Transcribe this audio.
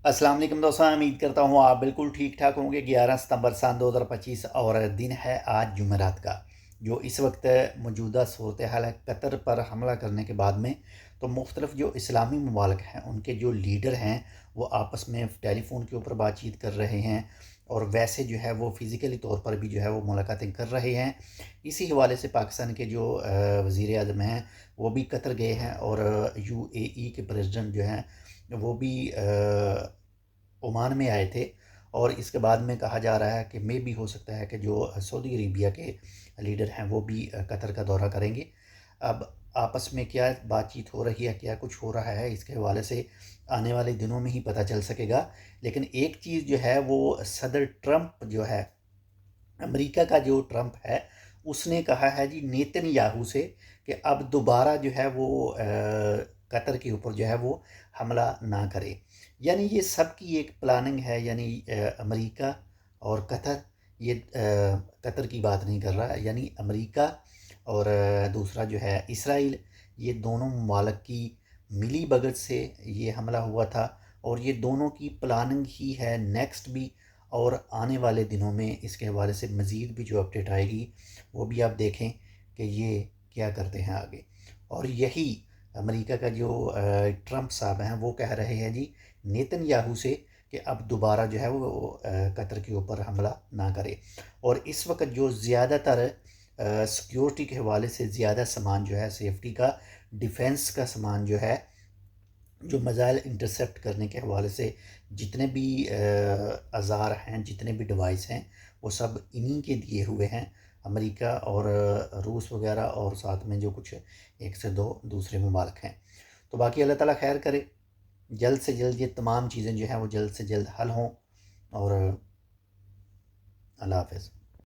अस्सलाम वालेकुम दोस्तों, उम्मीद करता हूँ आप बिल्कुल ठीक ठाक होंगे। 11 सितंबर सन 2025 और दिन है आज जुमेरात का। जो इस वक्त मौजूदा सूरत हाल है कतर पर हमला करने के बाद में, तो मुख्तलिफ जो इस्लामी ममालिक हैं उनके जो लीडर हैं वो आपस में टेलीफोन के ऊपर बातचीत कर रहे हैं, और वैसे जो है वो फ़िज़िकली तौर पर भी जो है वो मुलाकातें कर रहे हैं। इसी हवाले से पाकिस्तान के जो वज़ीर आज़म हैं वो भी कतर गए हैं, और UAE के प्रेसिडेंट जो हैं वो भी ओमान में आए थे। और इसके बाद में कहा जा रहा है कि मे भी हो सकता है कि जो सऊदी अरेबिया के लीडर हैं वो भी कतर का दौरा करेंगे। अब आपस में क्या बातचीत हो रही है, क्या कुछ हो रहा है, इसके हवाले से आने वाले दिनों में ही पता चल सकेगा। लेकिन एक चीज़ जो है वो सदर ट्रंप जो है, अमेरिका का जो ट्रंप है, उसने कहा है जी नेतन्याहू से कि अब दोबारा जो है वो कतर के ऊपर जो है वो हमला ना करे। यानी ये सब की एक प्लानिंग है, यानी अमेरिका और कतर, ये कतर की बात नहीं कर रहा है, यानी अमेरिका और दूसरा जो है इसराइल, ये दोनों ममालिक की मिली भगत से ये हमला हुआ था। और ये दोनों की प्लानिंग ही है नेक्स्ट भी, और आने वाले दिनों में इसके हवाले से मज़ीद भी जो अपडेट आएगी वो भी आप देखें कि ये क्या करते हैं आगे। और यही अमेरिका का जो ट्रंप साहब हैं वो कह रहे हैं जी नेतन्याहू से कि अब दोबारा जो है वो कतर के ऊपर हमला ना करे। और इस वक्त जो ज़्यादातर सिक्योरिटी के हवाले से ज़्यादा सामान जो है, सेफ्टी का, डिफेंस का सामान जो है, जो मिसाइल इंटरसेप्ट करने के हवाले से जितने भी औज़ार हैं, जितने भी डिवाइस हैं, वो सब इन्हीं के दिए हुए हैं। अमेरिका और रूस वगैरह, और साथ में जो कुछ एक से दो दूसरे ममालिक हैं। तो बाकी अल्लाह ताला खैर करे, जल्द से जल्द ये तमाम चीज़ें जो हैं वो जल्द से जल्द हल हों। और अल्लाह हाफ़िज़।